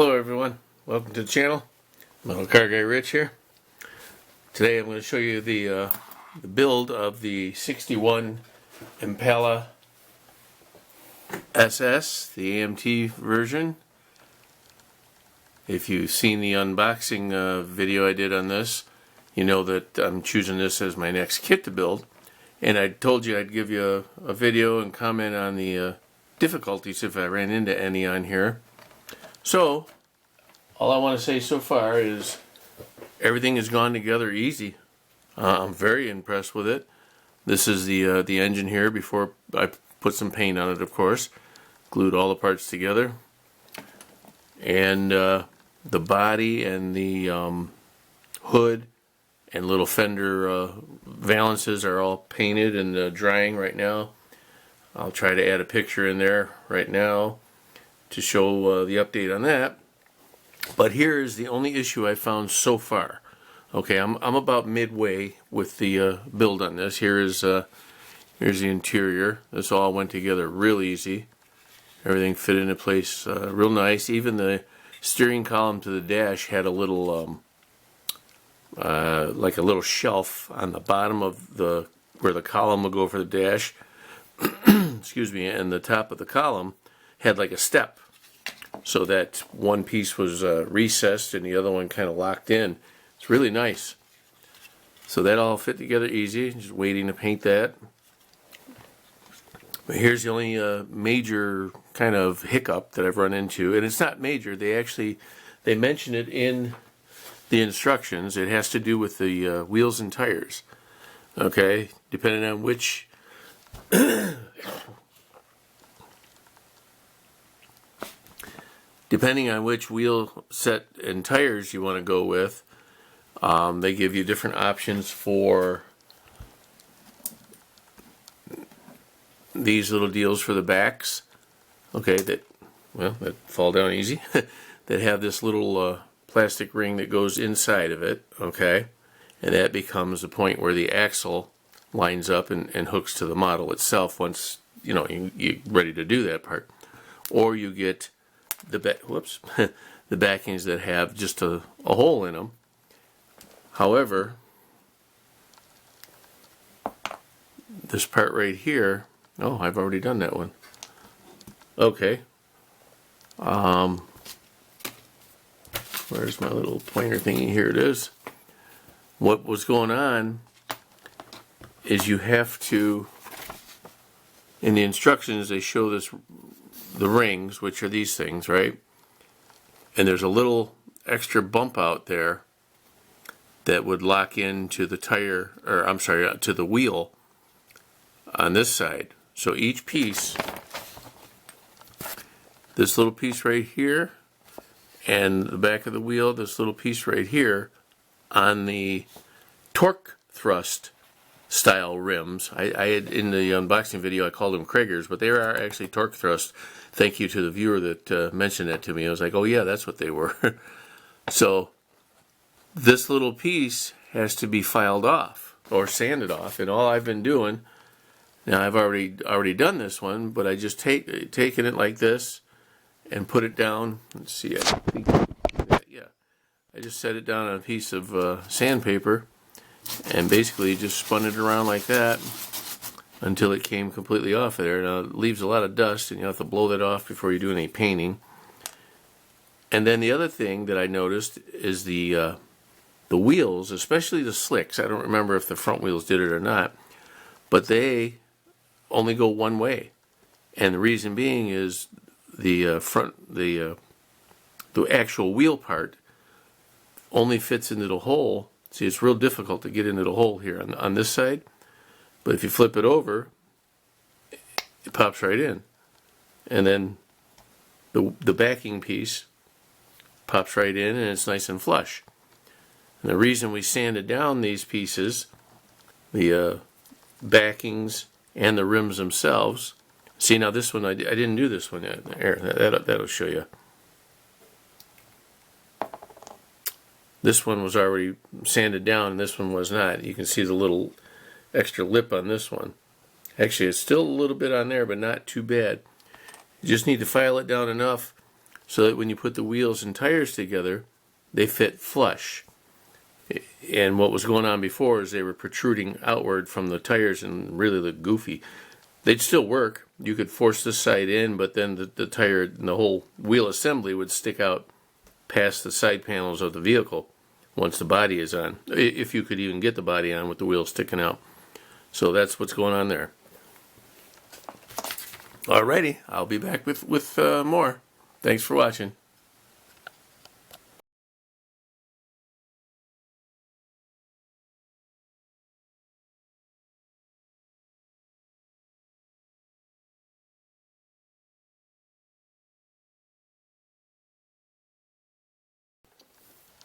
Hello everyone, welcome to the channel. Metal Car Guy Rich here. Today I'm going to show you the build of the 61 Impala SS, the AMT version. If you've seen the unboxing video I did on this, you know that I'm choosing this as my next kit to build. And I told you I'd give you a video and comment on the difficulties if I ran into any on here. So, all I want to say so far is everything has gone together easy. I'm very impressed with it. This is the engine here before I put some paint on it, of course. Glued all the parts together. And the body and the hood and little fender valances are all painted and drying right now. I'll try to add a picture in there right now to show the update on that. But here is the only issue I found so far. Okay, I'm about midway with the build on this. Here's the interior. This all went together real easy. Everything fit into place real nice. Even the steering column to the dash had a little like a little shelf on the bottom of the where the column will go for the dash. Excuse me, and the top of the column had like a step, so that one piece was recessed and the other one kind of locked in. It's really nice. So that all fit together easy. Just waiting to paint that. But here's the only major kind of hiccup that I've run into, and it's not major. They mention it in the instructions. It has to do with the wheels and tires. Okay, depending on which wheel set and tires you want to go with, they give you different options for these little deals for the backs. Okay, that fall down easy. That have this little plastic ring that goes inside of it. Okay, and that becomes the point where the axle lines up and hooks to the model itself once you're ready to do that part. Or you get the the backings that have just a hole in them. However, this part right here, oh, I've already done that one. Okay. Where's my little pointer thingy? Here it is. What was going on is you have to, in the instructions they show the rings, which are these things, right? And there's a little extra bump out there that would lock into the tire, or I'm sorry, to the wheel on this side. So each piece, this little piece right here, and the back of the wheel, this little piece right here, on the torque thrust style rims. I had, in the unboxing video, I called them Kragers, but they are actually torque thrust. Thank you to the viewer that mentioned that to me. I was like, oh yeah, that's what they were. So this little piece has to be filed off or sanded off, and all I've been doing, now I've already done this one, but I just taken it like this and put it down. Let's see, I think, yeah, I just set it down on a piece of sandpaper and basically just spun it around like that until it came completely off of there. Now it leaves a lot of dust, and you have to blow that off before you do any painting. And then the other thing that I noticed is the wheels, especially the slicks. I don't remember if the front wheels did it or not, but they only go one way, and the reason being is the actual wheel part only fits into the hole. See, it's real difficult to get into the hole here on this side, but if you flip it over, it pops right in, and then the backing piece pops right in, and it's nice and flush. And the reason we sanded down these pieces, the backings and the rims themselves. See, now this one, I didn't do this one yet. That'll show you. This one was already sanded down, and this one was not. You can see the little extra lip on this one. Actually, it's still a little bit on there, but not too bad. You just need to file it down enough so that when you put the wheels and tires together, they fit flush. And what was going on before is they were protruding outward from the tires and really looked goofy. They'd still work. You could force this side in, but then the tire and the whole wheel assembly would stick out past the side panels of the vehicle once the body is on, if you could even get the body on with the wheels sticking out. So that's what's going on there. Alrighty, I'll be back with more. Thanks for watching.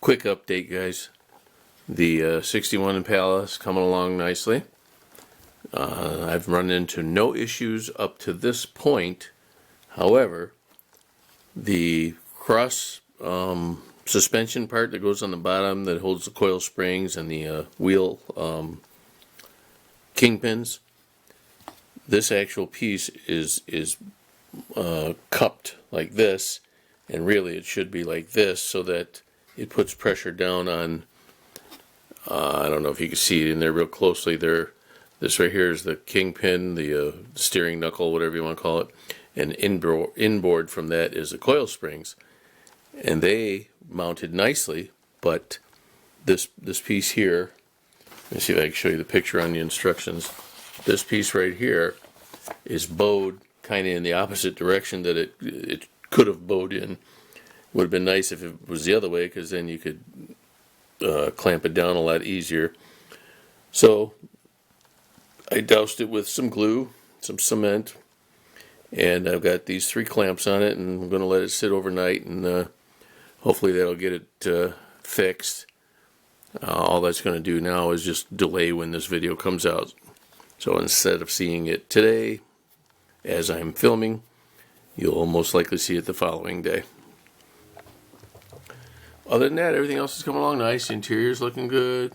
Quick update, guys. The 61 Impala is coming along nicely. I've run into no issues up to this point. However, the cross suspension part that goes on the bottom that holds the coil springs and the wheel kingpins, this actual piece is cupped like this, and really it should be like this so that it puts pressure down on, I don't know if you can see it in there real closely there. This right here is the kingpin, the steering knuckle, whatever you want to call it, and inboard from that is the coil springs. And they mounted nicely, but this piece here, let me see if I can show you the picture on the instructions. This piece right here is bowed kind of in the opposite direction that it could have bowed in. Would have been nice if it was the other way, because then you could clamp it down a lot easier. So I doused it with some glue, some cement, and I've got these 3 clamps on it, and I'm going to let it sit overnight, and hopefully that'll get it fixed. All that's going to do now is just delay when this video comes out. So instead of seeing it today, as I'm filming, you'll most likely see it the following day. Other than that, everything else is coming along nice. The interior's looking good.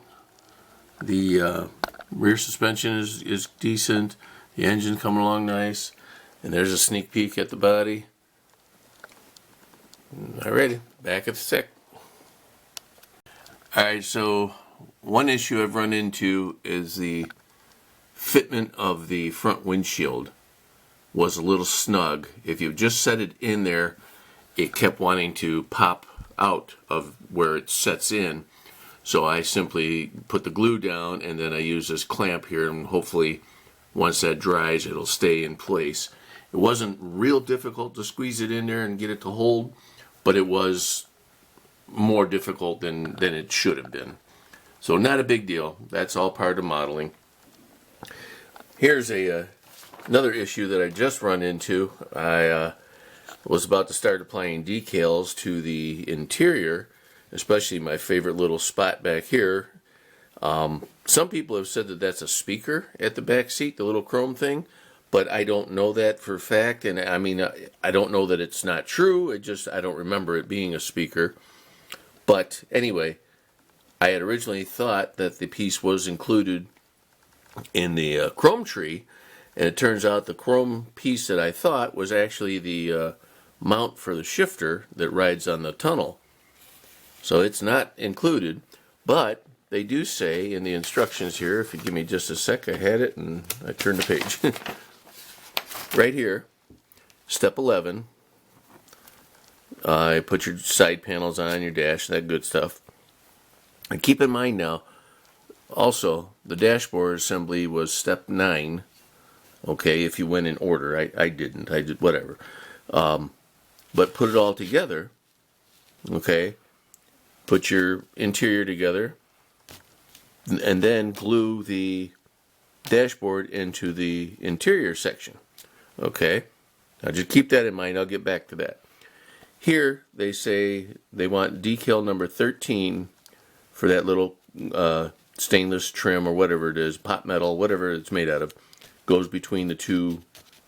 The rear suspension is decent. The engine's coming along nice. And there's a sneak peek at the body. Alrighty, back at the stick. Alright, so one issue I've run into is the fitment of the front windshield was a little snug. If you just set it in there, it kept wanting to pop out of where it sets in. So I simply put the glue down, and then I use this clamp here, and hopefully once that dries it'll stay in place. It wasn't real difficult to squeeze it in there and get it to hold, but it was more difficult than it should have been. So not a big deal. That's all part of modeling. Here's another issue that I just run into. I was about to start applying decals to the interior, especially my favorite little spot back here. Some people have said that that's a speaker at the back seat, the little chrome thing, but I don't know that for a fact, and I mean, I don't know that it's not true. I don't remember it being a speaker. But anyway, I had originally thought that the piece was included in the chrome tree, and it turns out the chrome piece that I thought was actually the mount for the shifter that rides on the tunnel. So it's not included, but they do say in the instructions here, if you give me just a sec, I had it and I turned the page. Right here, step 11, put your side panels on your dash, that good stuff. And keep in mind now, also, the dashboard assembly was step 9, okay, if you went in order. I didn't, I did whatever. But put it all together, okay, put your interior together, and then glue the dashboard into the interior section, okay. Now just keep that in mind, I'll get back to that. Here they say they want decal number 13 for that little stainless trim or whatever it is, pot metal, whatever it's made out of, goes between the 2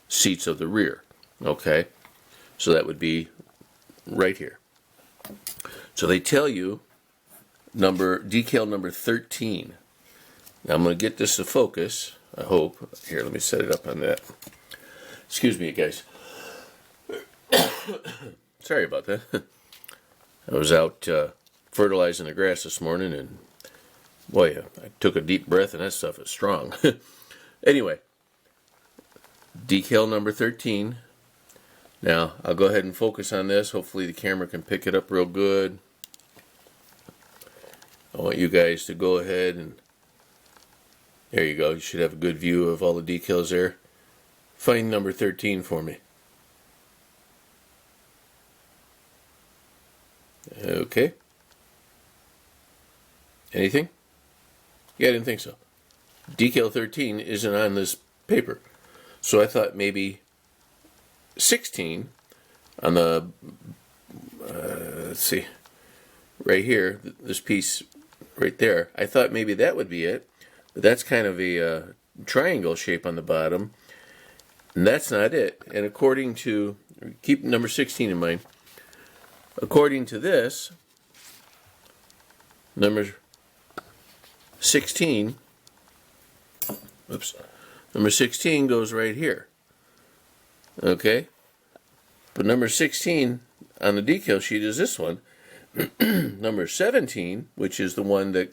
seats of the rear, okay. So that would be right here. So they tell you decal number 13. Now I'm going to get this to focus, I hope. Here, let me set it up on that. Excuse me, guys. Sorry about that. I was out fertilizing the grass this morning, and boy, I took a deep breath, and that stuff is strong. Anyway, decal number 13. Now, I'll go ahead and focus on this. Hopefully the camera can pick it up real good. I want you guys to go ahead and, there you go. You should have a good view of all the decals there. Find number 13 for me. Okay. Anything? Yeah, I didn't think so. Decal 13 isn't on this paper. So I thought maybe 16 on the, let's see, right here, this piece right there. I thought maybe that would be it. But that's kind of a triangle shape on the bottom. And that's not it. And according to, keep number 16 in mind, according to this, number 16, oops, number 16 goes right here. Okay? But number 16 on the decal sheet is this one. Number 17, which is the one that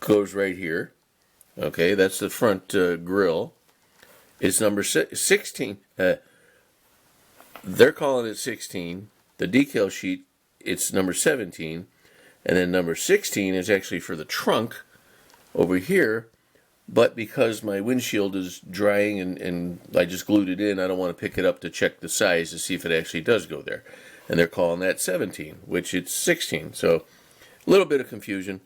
goes right here. Okay, that's the front grill. It's number 16. They're calling it 16. The decal sheet, it's number 17. And then number 16 is actually for the trunk over here. But because my windshield is drying and I just glued it in, I don't want to pick it up to check the size to see if it actually does go there. And they're calling that 17, which it's 16. So a little bit of confusion.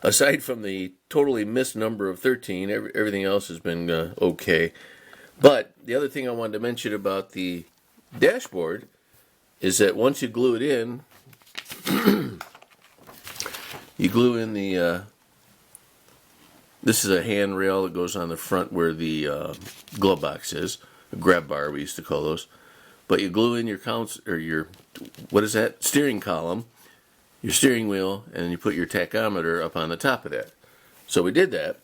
Aside from the totally missed number of 13, everything else has been okay. But the other thing I wanted to mention about the dashboard is that once you glue it in, you glue in the, this is a handrail that goes on the front where the glove box is, a grab bar we used to call those. But you glue in your what is that? Steering column, your steering wheel, and you put your tachometer up on the top of that. So we did that.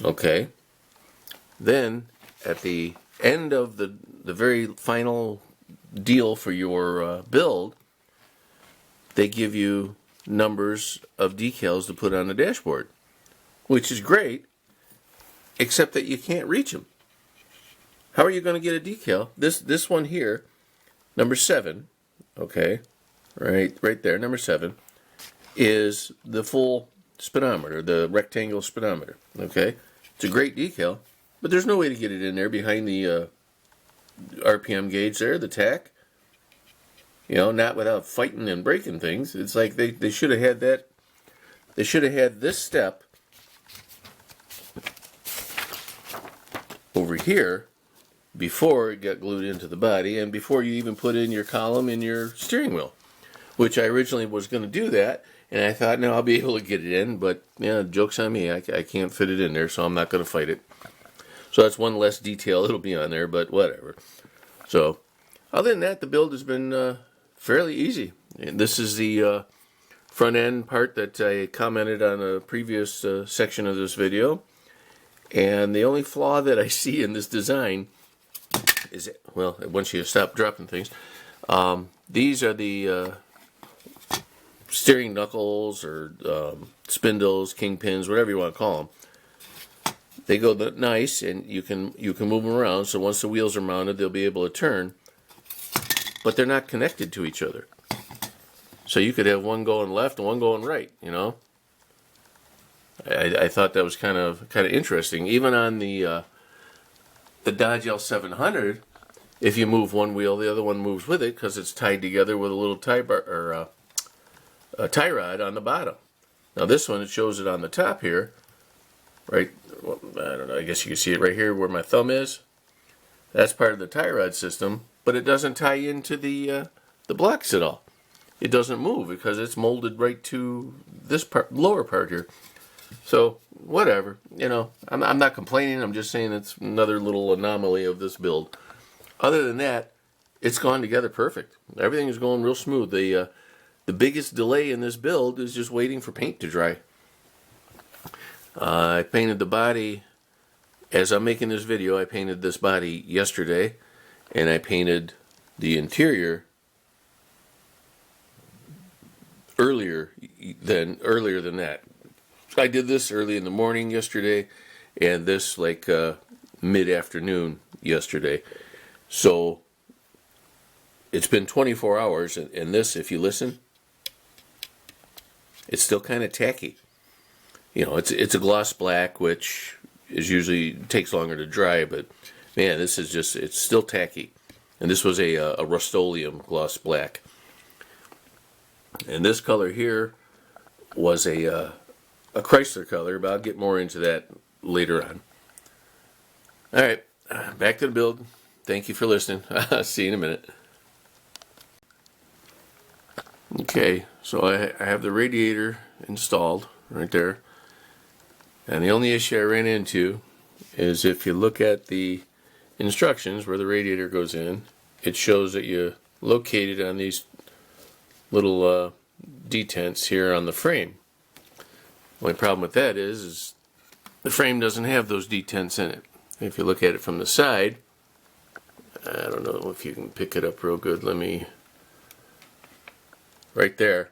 Okay. Then at the end of the very final deal for your build, they give you numbers of decals to put on the dashboard, which is great, except that you can't reach them. How are you going to get a decal? This one here, number 7, okay, right there, number 7, is the full speedometer, the rectangle speedometer, okay? It's a great decal, but there's no way to get it in there behind the RPM gauge there, the tach. You know, not without fighting and breaking things. It's like they should have had that. They should have had this step over here before it got glued into the body and before you even put in your column and your steering wheel, which I originally was going to do that, and I thought, no, I'll be able to get it in, but yeah, joke's on me. I can't fit it in there, so I'm not going to fight it. So that's one less detail it'll be on there, but whatever. So other than that, the build has been fairly easy. And this is the front end part that I commented on a previous section of this video. And the only flaw that I see in this design is, well, once you stop dropping things, these are the steering knuckles or spindles, kingpins, whatever you want to call them. They go nice, and you can move them around. So once the wheels are mounted, they'll be able to turn. But they're not connected to each other. So you could have one going left and one going right. You know. I thought that was kind of interesting. Even on the Dodge L700, if you move one wheel, the other one moves with it because it's tied together with a little tie bar or a tie rod on the bottom. Now this one, it shows it on the top here, right? Well, I don't know. I guess you can see it right here where my thumb is. That's part of the tie rod system, but it doesn't tie into the blocks at all. It doesn't move because it's molded right to this part, lower part here. So whatever, you know, I'm not complaining. I'm just saying it's another little anomaly of this build. Other than that, it's gone together perfect. Everything is going real smooth. The biggest delay in this build is just waiting for paint to dry. I painted the body, as I'm making this video, I painted this body yesterday, and I painted the interior earlier than that. I did this early in the morning yesterday, and this like mid-afternoon yesterday. So it's been 24 hours, and this, if you listen, it's still kind of tacky. You know, it's a gloss black, which is usually takes longer to dry, but man, this is just, it's still tacky. And this was a Rust-Oleum gloss black. And this color here was a Chrysler color, but I'll get more into that later on. All right, back to the build. Thank you for listening. See you in a minute. Okay, so I have the radiator installed right there. And the only issue I ran into is if you look at the instructions where the radiator goes in, it shows that you locate it on these little detents here on the frame. The only problem with that is the frame doesn't have those detents in it. If you look at it from the side, I don't know if you can pick it up real good. Let me, right there,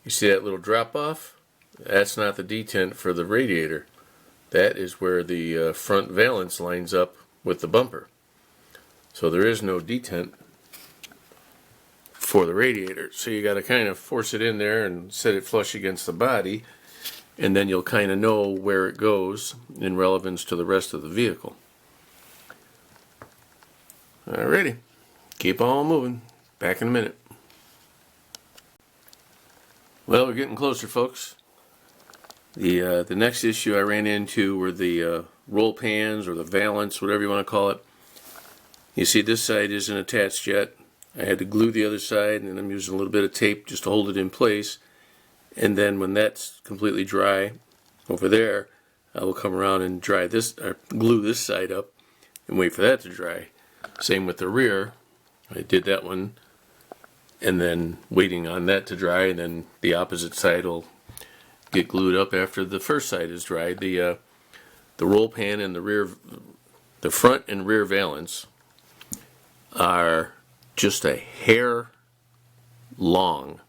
you see that little drop off? That's not the detent for the radiator. That is where the front valance lines up with the bumper. So there is no detent for the radiator. So you got to kind of force it in there and set it flush against the body, and then you'll kind of know where it goes in relevance to the rest of the vehicle. Alrighty, keep on moving. Back in a minute. Well, we're getting closer, folks. The next issue I ran into were the roll pans or the valance, whatever you want to call it. You see this side isn't attached yet. I had to glue the other side, and I'm using a little bit of tape just to hold it in place. And then when that's completely dry over there, I will come around and dry this, or glue this side up and wait for that to dry. Same with the rear. I did that one and then waiting on that to dry, and then the opposite side will get glued up after the first side is dried. The roll pan and the front and rear valance are just a hair long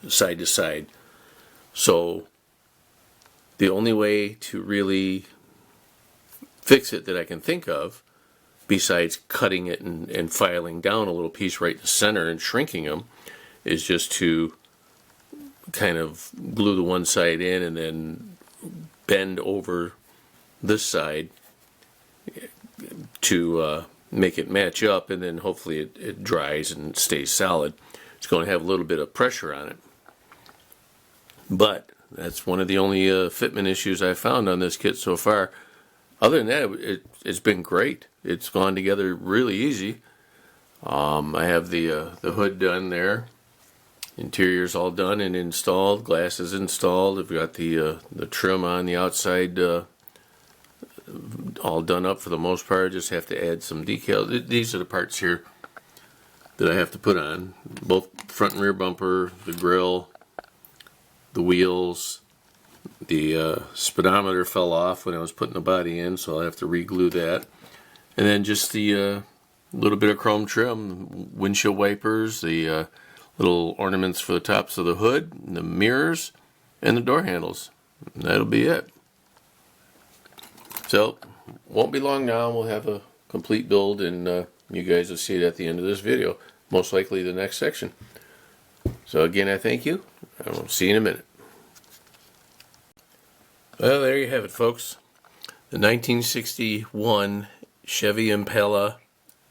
side to side. So the only way to really fix it that I can think of, besides cutting it and filing down a little piece right in the center and shrinking them, is just to kind of glue the one side in and then bend over this side to make it match up, and then hopefully it dries and stays solid. It's going to have a little bit of pressure on it. But that's one of the only fitment issues I found on this kit so far. Other than that, it's been great. It's gone together really easy. I have the hood done there. Interior's all done and installed. Glass is installed. I've got the trim on the outside all done up for the most part. Just have to add some decals. These are the parts here that I have to put on. Both front and rear bumper, the grille, the wheels. The speedometer fell off when I was putting the body in, so I'll have to re-glue that. And then just the little bit of chrome trim, windshield wipers, the little ornaments for the tops of the hood, the mirrors, and the door handles. And that'll be it. So, won't be long now. We'll have a complete build, and you guys will see it at the end of this video. Most likely the next section. So again, I thank you. I will see you in a minute. Well, there you have it, folks. The 1961 Chevy Impala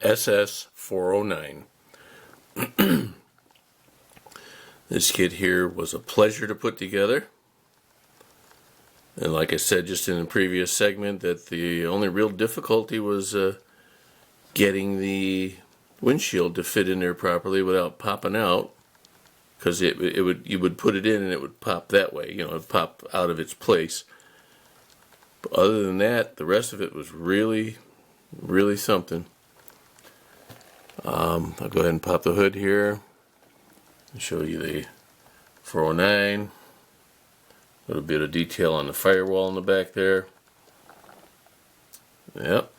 SS 409. This kit here was a pleasure to put together. And like I said just in the previous segment, that the only real difficulty was getting the windshield to fit in there properly without popping out. Because you would put it in and it would pop that way, you know, it would pop out of its place. But other than that, the rest of it was really, really something. I'll go ahead and pop the hood here and show you the 409. A little bit of detail on the firewall in the back there. Yep.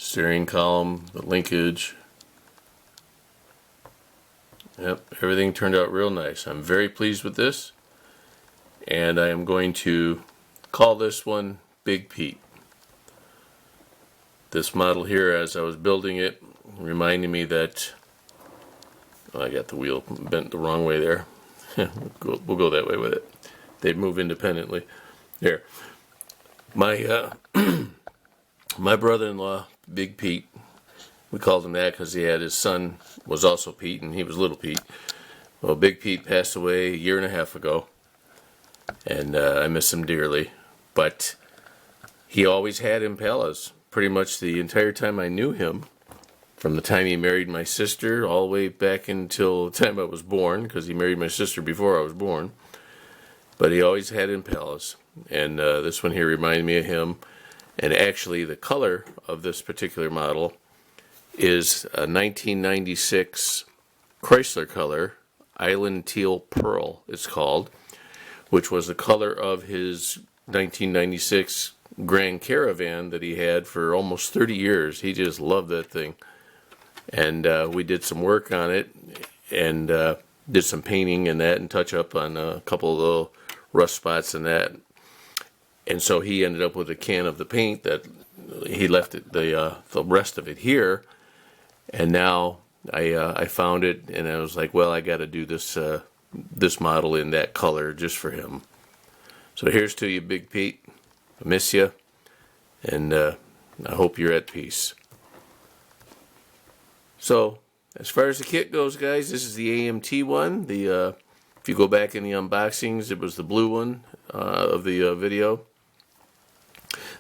steering column, the linkage. Yep, everything turned out real nice. I'm very pleased with this, and I am going to call this one Big Pete. This model here, as I was building it, reminded me that, oh, I got the wheel bent the wrong way there. We'll go that way with it. They move independently. There. My my brother-in-law, Big Pete, we called him that because he had his son was also Pete, and he was Little Pete. Well, Big Pete passed away a year and a half ago, and I miss him dearly. But he always had Impalas pretty much the entire time I knew him, from the time he married my sister all the way back until the time I was born, because he married my sister before I was born. But he always had Impalas, and this one here reminded me of him. And actually, the color of this particular model is a 1996 Chrysler color, Island Teal Pearl it's called, which was the color of his 1996 Grand Caravan that he had for almost 30 years. He just loved that thing. And we did some work on it, and did some painting and that, and touch up on a couple of little rust spots and that. And so he ended up with a can of the paint that he left it, the rest of it here. And now I found it, and I was like, well, I got to do this this model in that color just for him. So here's to you, Big Pete. I miss you, and I hope you're at peace. So as far as the kit goes, guys, this is the AMT one. The if you go back in the unboxings, it was the blue one of the video.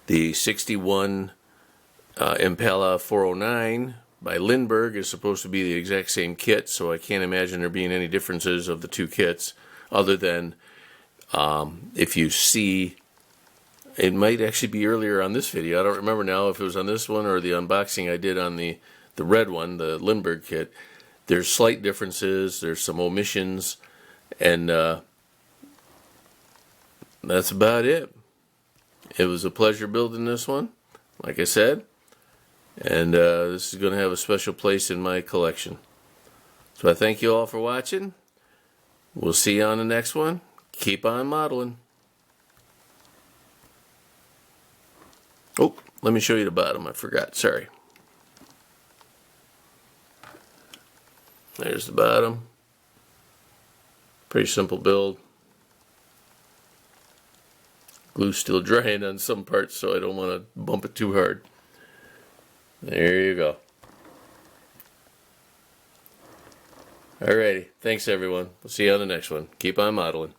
The 61 Impala 409 by Lindbergh is supposed to be the exact same kit, so I can't imagine there being any differences of the two kits, other than if you see, it might actually be earlier on this video. I don't remember now if it was on this one or the unboxing I did on the red one, the Lindbergh kit. There's slight differences, there's some omissions, and that's about it. It was a pleasure building this one, like I said, and this is going to have a special place in my collection. So I thank you all for watching. We'll see you on the next one. Keep on modeling. Oh, let me show you the bottom. I forgot. Sorry. There's the bottom. Pretty simple build. Glue's still drying on some parts, so I don't want to bump it too hard. There you go. Alrighty. Thanks, everyone. We'll see you on the next one. Keep on modeling.